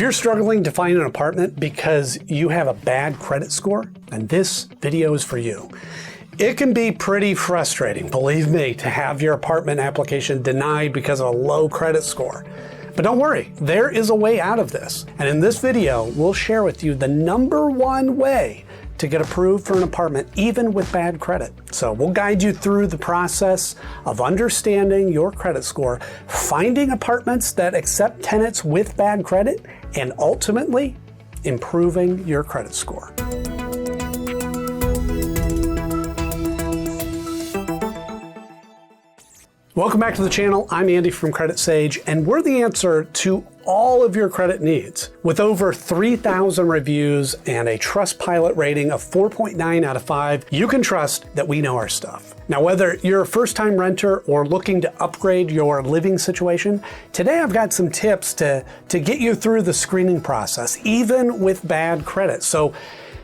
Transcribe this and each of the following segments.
If you're struggling to find an apartment because you have a bad credit score, then this video is for you. It can be pretty frustrating, believe me, to have your apartment application denied because of a low credit score. But don't worry, there is a way out of this. And in this video, we'll share with you the #1 way to get approved for an apartment, even with bad credit. So we'll guide you through the process of understanding your credit score, finding apartments that accept tenants with bad credit, and ultimately improving your credit score. Welcome back to the channel. I'm Andy from Credit Sage, and we're the answer to all of your credit needs. With over 3,000 reviews and a Trustpilot rating of 4.9 out of 5, you can trust that we know our stuff. Now, whether you're a first-time renter or looking to upgrade your living situation, today I've got some tips to get you through the screening process, even with bad credit. So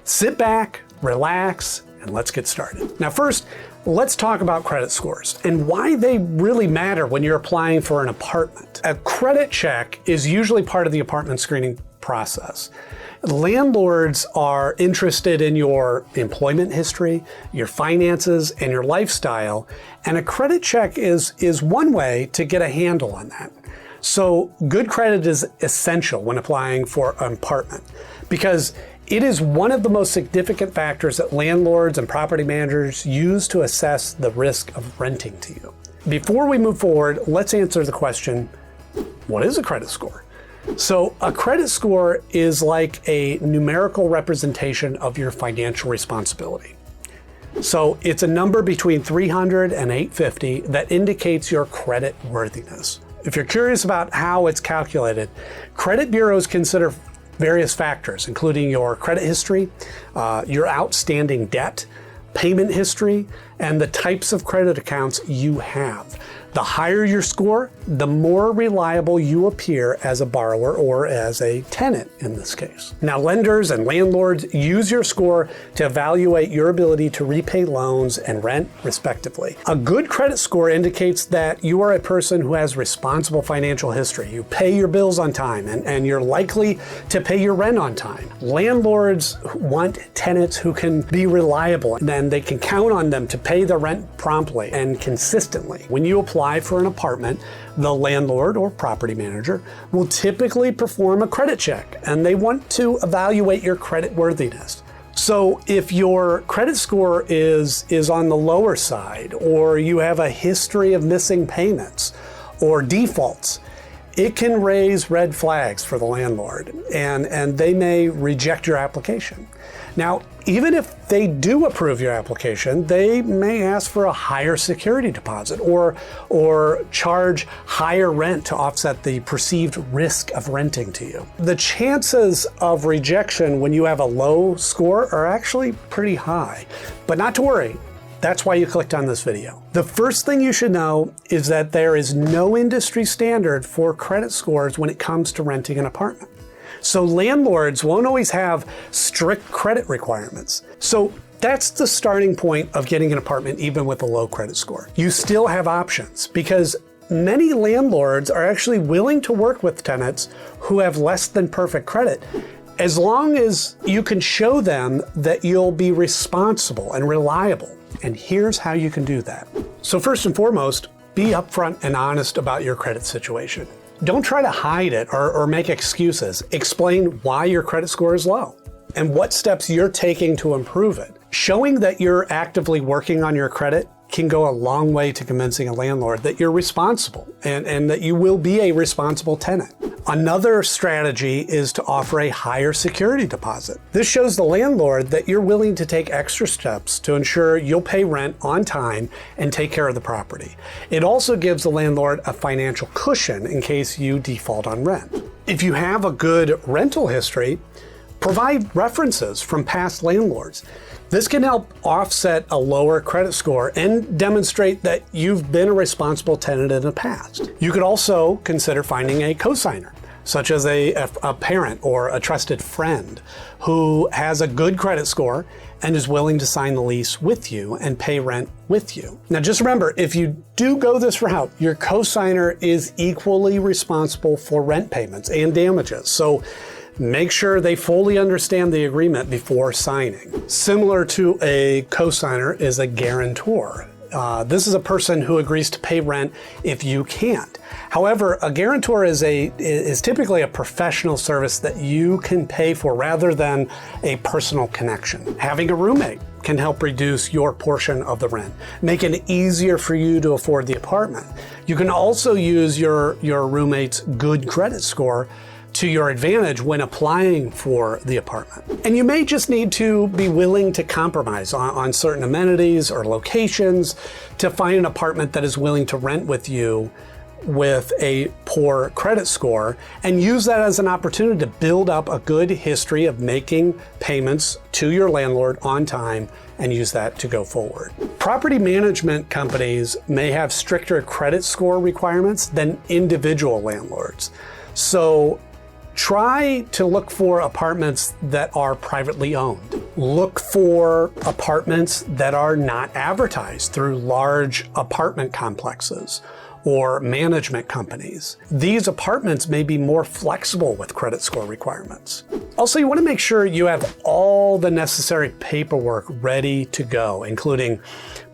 sit back, relax, and let's get started. Now, first, let's talk about credit scores and why they really matter when you're applying for an apartment. A credit check is usually part of the apartment screening process. Landlords are interested in your employment history, your finances, and your lifestyle, and a credit check is one way to get a handle on that. So good credit is essential when applying for an apartment because it is one of the most significant factors that landlords and property managers use to assess the risk of renting to you. Before we move forward, let's answer the question, what is a credit score? So a credit score is like a numerical representation of your financial responsibility. So it's a number between 300 and 850 that indicates your credit worthiness. If you're curious about how it's calculated, credit bureaus consider various factors, including your credit history, your outstanding debt, payment history, and the types of credit accounts you have. The higher your score, the more reliable you appear as a borrower or as a tenant in this case. Now, lenders and landlords use your score to evaluate your ability to repay loans and rent, respectively. A good credit score indicates that you are a person who has responsible financial history. You pay your bills on time and you're likely to pay your rent on time. Landlords want tenants who can be reliable, and they can count on them to pay the rent promptly and consistently. When you apply for an apartment, the landlord or property manager will typically perform a credit check, and they want to evaluate your credit worthiness. So if your credit score is on the lower side, or you have a history of missing payments or defaults, it can raise red flags for the landlord, and they may reject your application. Now, even if they do approve your application, they may ask for a higher security deposit or charge higher rent to offset the perceived risk of renting to you. The chances of rejection when you have a low score are actually pretty high, but not to worry. That's why you clicked on this video. The first thing you should know is that there is no industry standard for credit scores when it comes to renting an apartment. So landlords won't always have strict credit requirements. So that's the starting point of getting an apartment even with a low credit score. You still have options because many landlords are actually willing to work with tenants who have less than perfect credit, as long as you can show them that you'll be responsible and reliable. And here's how you can do that. So first and foremost, be upfront and honest about your credit situation. Don't try to hide it or make excuses. Explain why your credit score is low and what steps you're taking to improve it. Showing that you're actively working on your credit can go a long way to convincing a landlord that you're responsible and that you will be a responsible tenant. Another strategy is to offer a higher security deposit. This shows the landlord that you're willing to take extra steps to ensure you'll pay rent on time and take care of the property. It also gives the landlord a financial cushion in case you default on rent. If you have a good rental history, provide references from past landlords. This can help offset a lower credit score and demonstrate that you've been a responsible tenant in the past. You could also consider finding a cosigner. such as a parent or a trusted friend who has a good credit score and is willing to sign the lease with you and pay rent with you. Now just remember, if you do go this route, your cosigner is equally responsible for rent payments and damages. So make sure they fully understand the agreement before signing. Similar to a cosigner is a guarantor. This is a person who agrees to pay rent if you can't. However, a guarantor is typically a professional service that you can pay for rather than a personal connection. Having a roommate can help reduce your portion of the rent, making it easier for you to afford the apartment. You can also use your roommate's good credit score to your advantage when applying for the apartment. And you may just need to be willing to compromise on certain amenities or locations to find an apartment that is willing to rent with you with a poor credit score, and use that as an opportunity to build up a good history of making payments to your landlord on time and use that to go forward. Property management companies may have stricter credit score requirements than individual landlords. So try to look for apartments that are privately owned. Look for apartments that are not advertised through large apartment complexes or management companies. These apartments may be more flexible with credit score requirements. Also, you want to make sure you have all the necessary paperwork ready to go, including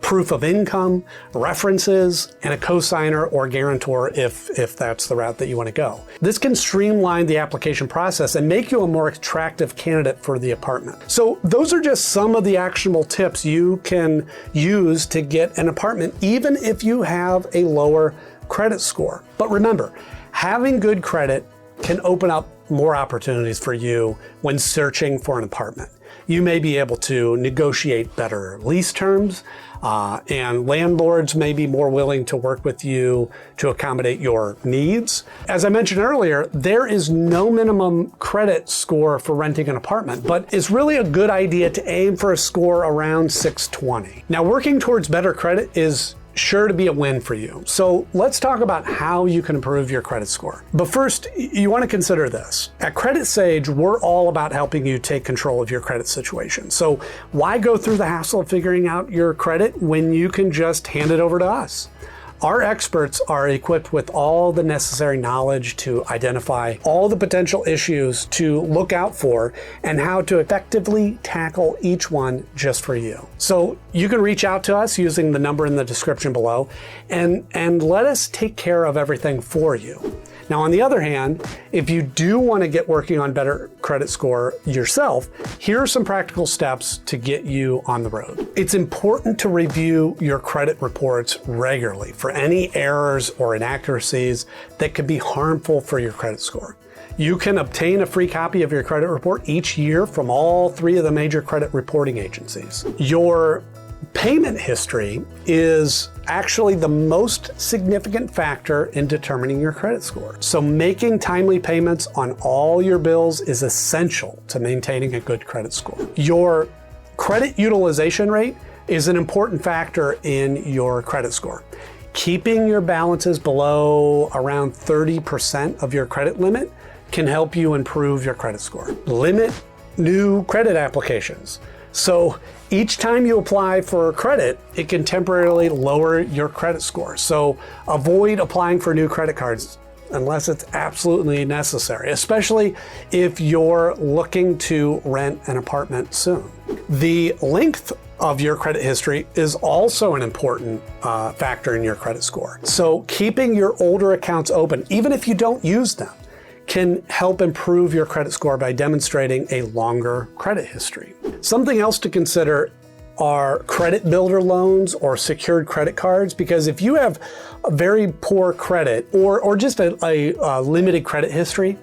proof of income, references, and a cosigner or guarantor if that's the route that you want to go. This can streamline the application process and make you a more attractive candidate for the apartment. So those are just some of the actionable tips you can use to get an apartment, even if you have a lower credit score. But remember, having good credit can open up more opportunities for you when searching for an apartment. You may be able to negotiate better lease terms, and landlords may be more willing to work with you to accommodate your needs. As I mentioned earlier, there is no minimum credit score for renting an apartment, but it's really a good idea to aim for a score around 620. Now, working towards better credit is sure to be a win for you. So let's talk about how you can improve your credit score. But first, you want to consider this. At Credit Sage, we're all about helping you take control of your credit situation. So why go through the hassle of figuring out your credit when you can just hand it over to us? Our experts are equipped with all the necessary knowledge to identify all the potential issues to look out for and how to effectively tackle each one just for you. So you can reach out to us using the number in the description below and let us take care of everything for you. Now, on the other hand, if you do want to get working on better credit score yourself, here are some practical steps to get you on the road. It's important to review your credit reports regularly for any errors or inaccuracies that could be harmful for your credit score. You can obtain a free copy of your credit report each year from all 3 of the major credit reporting agencies. Your payment history is actually the most significant factor in determining your credit score. So making timely payments on all your bills is essential to maintaining a good credit score. Your credit utilization rate is an important factor in your credit score. Keeping your balances below around 30% of your credit limit can help you improve your credit score. Limit new credit applications. So each time you apply for credit, it can temporarily lower your credit score. So avoid applying for new credit cards unless it's absolutely necessary, especially if you're looking to rent an apartment soon. The length of your credit history is also an important factor in your credit score. So keeping your older accounts open, even if you don't use them, can help improve your credit score by demonstrating a longer credit history. Something else to consider are credit builder loans or secured credit cards, because if you have a very poor credit or just a limited credit history,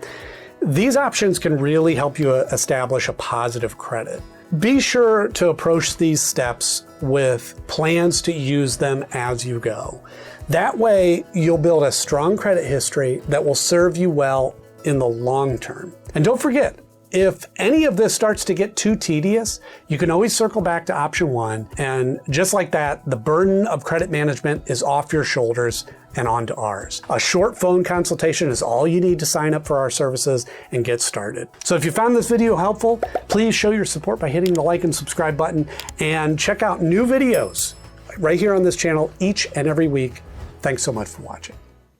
these options can really help you establish a positive credit. Be sure to approach these steps with plans to use them as you go. That way, you'll build a strong credit history that will serve you well in the long term. And don't forget, If any of this starts to get too tedious, you can always circle back to option 1, and just like that, the burden of credit management is off your shoulders and onto ours. A short phone consultation is all you need to sign up for our services and get started. So if you found this video helpful, please show your support by hitting the like and subscribe button, and check out new videos right here on this channel each and every week. Thanks so much for watching.